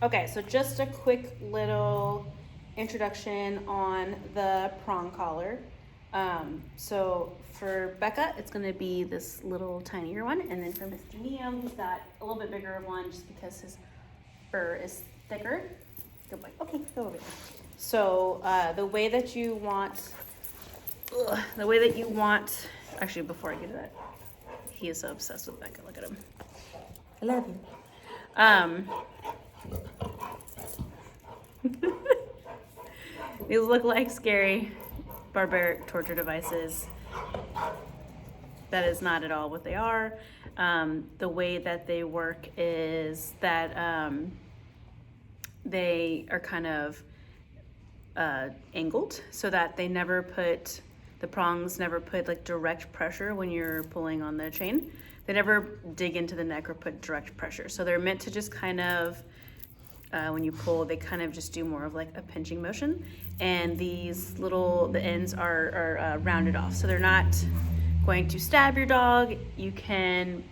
Okay, so just a quick little introduction on the prong collar. So for Becca, it's going to be this little tinier one, and then for Mr. Neo, he's got a little bit bigger of one just because his fur is thicker. Good boy. Okay, go over there. So the way that you want, actually, before I get to that, he is so obsessed with Becca. Look at him. I love you. These look like scary, barbaric torture devices. That is not at all what they are. The way that they work is that they are kind of angled so that they never put, the prongs never put like direct pressure when you're pulling on the chain. They never dig into the neck or put direct pressure. So they're meant to just kind of, when you pull, they kind of just do more of like a pinching motion. And these little, the ends are rounded off. So they're not going to stab your dog. You can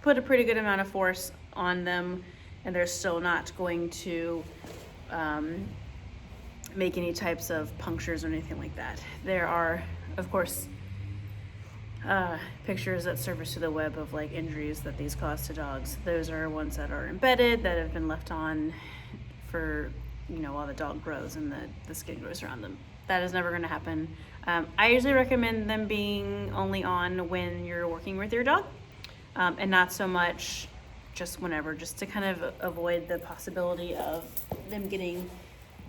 put a pretty good amount of force on them and they're still not going to make any types of punctures or anything like that. There are, of course, pictures that surface to the web of like injuries that these cause to dogs. Those are ones that are embedded, that have been left on for, you know, while the dog grows and the skin grows around them. That is never going to happen. I usually recommend them being only on when you're working with your dog, and not so much just whenever, just to kind of avoid the possibility of them getting,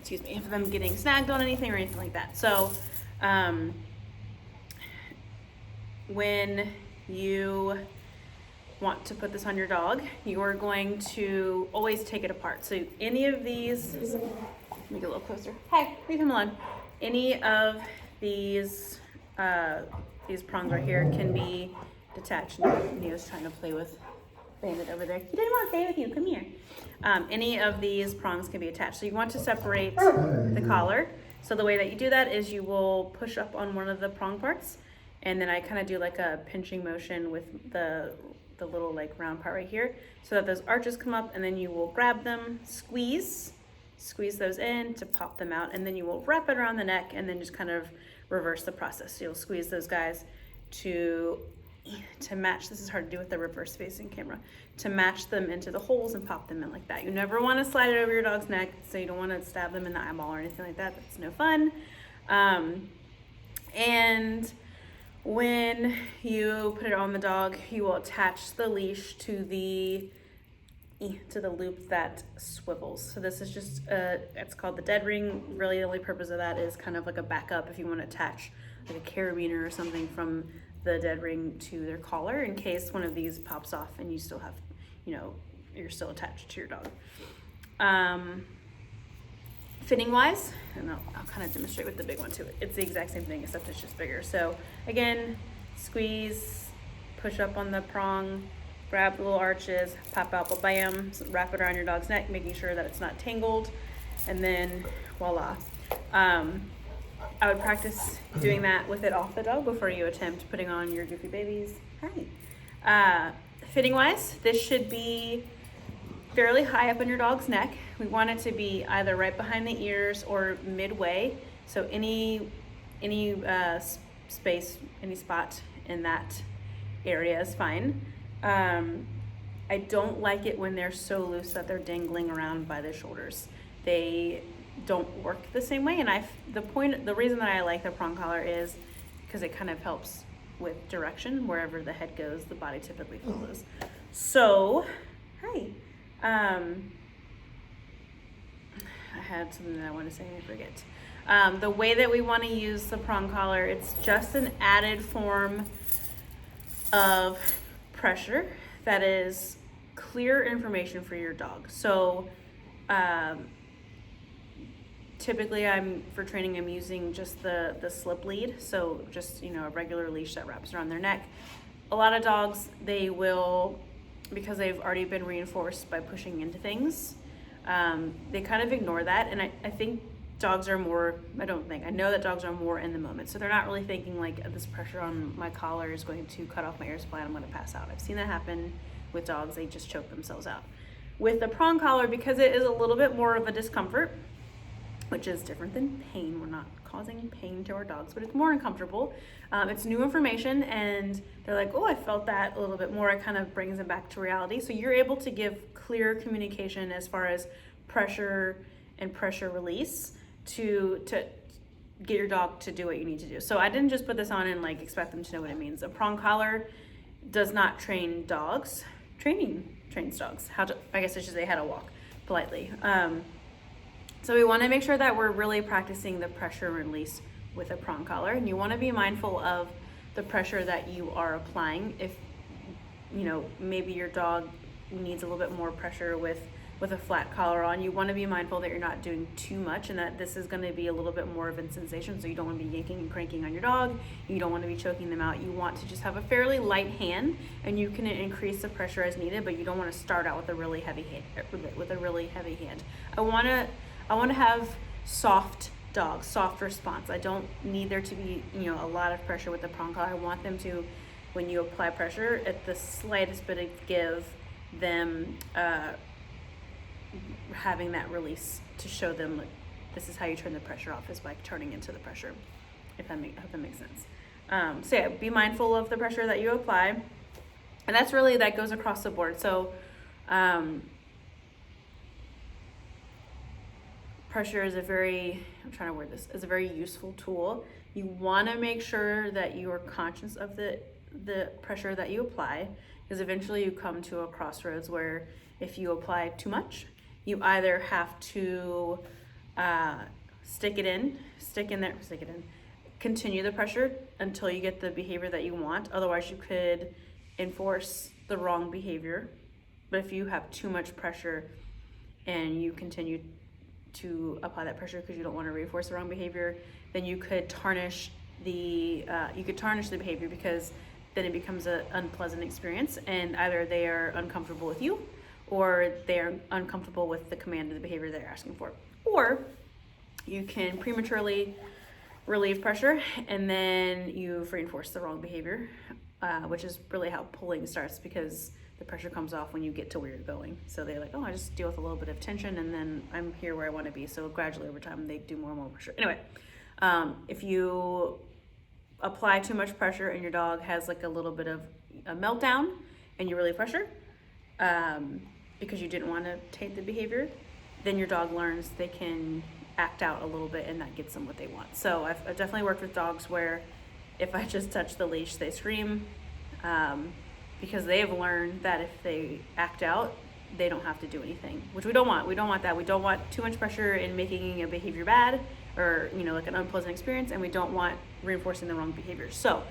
snagged on anything or anything like that. So when you want to put this on your dog, you are going to always take it apart. So any of these, let me get a little closer. Hey, leave him alone. Any of these prongs right here can be detached. Neo's trying to play with Bandit over there. He didn't want to play with you. Come here. Any of these prongs can be attached. So you want to separate the collar. So the way that you do that is you will push up on one of the prong parts, and then I kind of do like a pinching motion with the little like round part right here, so that those arches come up, and then you will grab them, squeeze those in to pop them out, and then you will wrap it around the neck and then just kind of reverse the process. So you'll squeeze those guys to match, this is hard to do with the reverse facing camera, to match them into the holes and pop them in like that. You never want to slide it over your dog's neck, so you don't want to stab them in the eyeball or anything like that. That's no fun. And when you put it on the dog, you will attach the leash to the loop that swivels. So this is just it's called the dead ring. Really the only purpose of that is kind of like a backup if you want to attach like a carabiner or something from the dead ring to their collar in case one of these pops off and you still have, you know, you're still attached to your dog. Fitting wise, and I'll kind of demonstrate with the big one too. It's the exact same thing except it's just bigger. So again, squeeze, push up on the prong, grab the little arches, pop out, bam, wrap it around your dog's neck, making sure that it's not tangled, and then voila. I would practice doing that with it off the dog before you attempt putting on your goofy babies. Hi. Fitting wise, this should be fairly high up on your dog's neck. We want it to be either right behind the ears or midway. So any space, any spot in that area is fine. I don't like it when they're so loose that they're dangling around by the shoulders. They don't work the same way, and the reason that I like the prong collar is because it kind of helps with direction. Wherever the head goes, the body typically follows. So, hi. I had something that I want to say and I forget. The way that we want to use the prong collar, it's just an added form of pressure that is clear information for your dog. So typically for training, I'm using just the slip lead. So just, you know, a regular leash that wraps around their neck. A lot of dogs, they will, because they've already been reinforced by pushing into things, they kind of ignore that. And I think dogs are more, I know that dogs are more in the moment. So they're not really thinking like this pressure on my collar is going to cut off my air supply and I'm going to pass out. I've seen that happen with dogs. They just choke themselves out. With the prong collar, because it is a little bit more of a discomfort, which is different than pain. We're not causing pain to our dogs, but it's more uncomfortable. It's new information, and they're like, oh, I felt that a little bit more. It kind of brings them back to reality. So you're able to give clear communication as far as pressure and pressure release to get your dog to do what you need to do. So I didn't just put this on and like expect them to know what it means. A prong collar does not train dogs. Training trains dogs how to, I guess I should say, how to walk politely. So we want to make sure that we're really practicing the pressure release with a prong collar, and you want to be mindful of the pressure that you are applying. If you know, maybe your dog needs a little bit more pressure with a flat collar on, you want to be mindful that you're not doing too much, and that this is going to be a little bit more of a sensation. So you don't want to be yanking and cranking on your dog. You don't want to be choking them out. You want to just have a fairly light hand, and you can increase the pressure as needed, but you don't want to start out with a really heavy hand. I want to have soft dogs, soft response. I don't need there to be, you know, a lot of pressure with the prong collar. I want them to, when you apply pressure, at the slightest bit of give, them having that release to show them, like, this is how you turn the pressure off, is by turning into the pressure, if that makes sense. So yeah, be mindful of the pressure that you apply, and that goes across the board. So pressure is a very useful tool. You want to make sure that you are conscious of the pressure that you apply, because eventually you come to a crossroads where if you apply too much, you either have to stick it in, continue the pressure until you get the behavior that you want. Otherwise, you could enforce the wrong behavior. But if you have too much pressure and you continue to apply that pressure because you don't want to reinforce the wrong behavior, then you could tarnish the behavior, because then it becomes an unpleasant experience, and either they are uncomfortable with you, or they're uncomfortable with the command of the behavior they're asking for. Or you can prematurely relieve pressure and then you've reinforced the wrong behavior, which is really how pulling starts, because the pressure comes off when you get to where you're going. So they're like, oh, I just deal with a little bit of tension and then I'm here where I want to be. So gradually over time, they do more and more pressure. Anyway, if you apply too much pressure and your dog has like a little bit of a meltdown and you relieve pressure, because you didn't want to taint the behavior, then your dog learns they can act out a little bit, and that gets them what they want. So I've definitely worked with dogs where if I just touch the leash, they scream, because they have learned that if they act out, they don't have to do anything, which we don't want. We don't want that. We don't want too much pressure in making a behavior bad, or, you know, like an unpleasant experience, and we don't want reinforcing the wrong behavior. So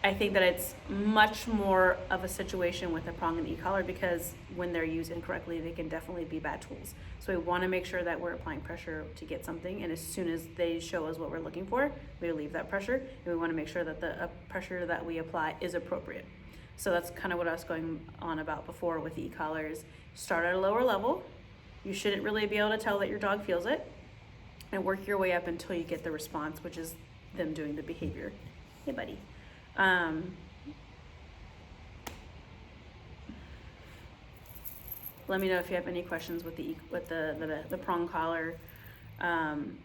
I think that it's much more of a situation with a prong and e-collar, because when they're used incorrectly, they can definitely be bad tools. So we want to make sure that we're applying pressure to get something, and as soon as they show us what we're looking for, we relieve that pressure, and we want to make sure that the pressure that we apply is appropriate. So that's kind of what I was going on about before with the e-collars. Start at a lower level. You shouldn't really be able to tell that your dog feels it, and work your way up until you get the response, which is them doing the behavior. Hey, buddy. Let me know if you have any questions with the prong collar. I'm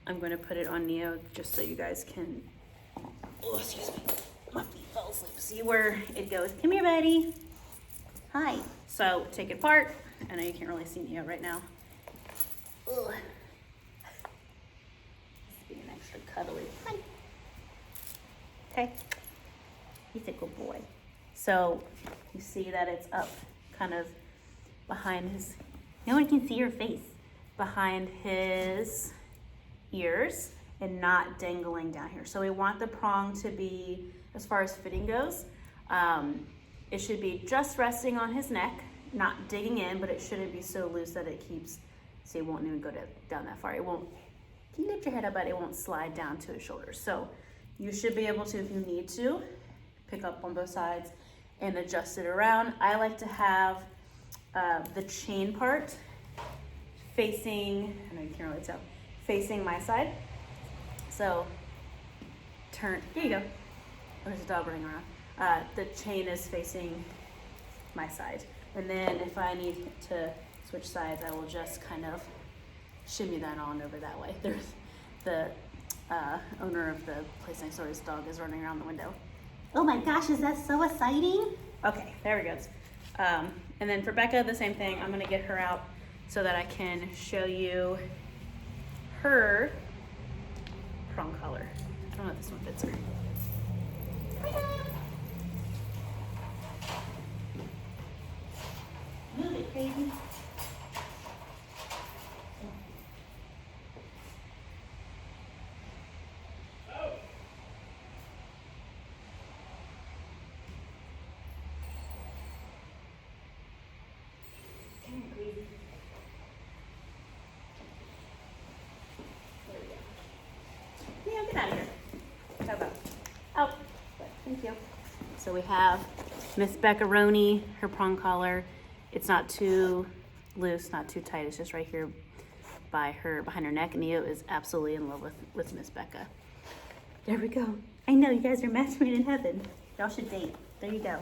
going to put it on Neo just so you guys can, oh, excuse me, my feet fell asleep, see where it goes. Come here, buddy. Hi. So take it apart. I know you can't really see Neo right now. Ugh. Just being extra cuddly. Hi. Okay. He's a good boy. So you see that it's up kind of behind his, no one can see your face, behind his ears and not dangling down here. So we want the prong to be, as far as fitting goes, it should be just resting on his neck, not digging in, but it shouldn't be so loose that it keeps, so it won't even go down that far. It won't, can you lift your head up, but it won't slide down to his shoulders. So you should be able to, if you need to, pick up on both sides and adjust it around. I like to have the chain part facing, I know you can't really tell, facing my side. So turn, here you go. There's a dog running around. The chain is facing my side. And then if I need to switch sides, I will just kind of shimmy that on over that way. There's the owner of the place next door's dog is running around the window. Oh my gosh, is that so exciting? Okay, there we go. And then for Becca, the same thing. I'm gonna get her out so that I can show you her prong collar. I don't know if this one fits her. Move it, crazy. Come here, crazy. There we go. Yeah, get out of here. How about? Out. Thank you. So we have Miss Beccaroni, her prong collar. It's not too loose, not too tight. It's just right here by her, behind her neck. Neo is absolutely in love with Miss Becca. There we go. I know, you guys are matched made in heaven. Y'all should date. There you go.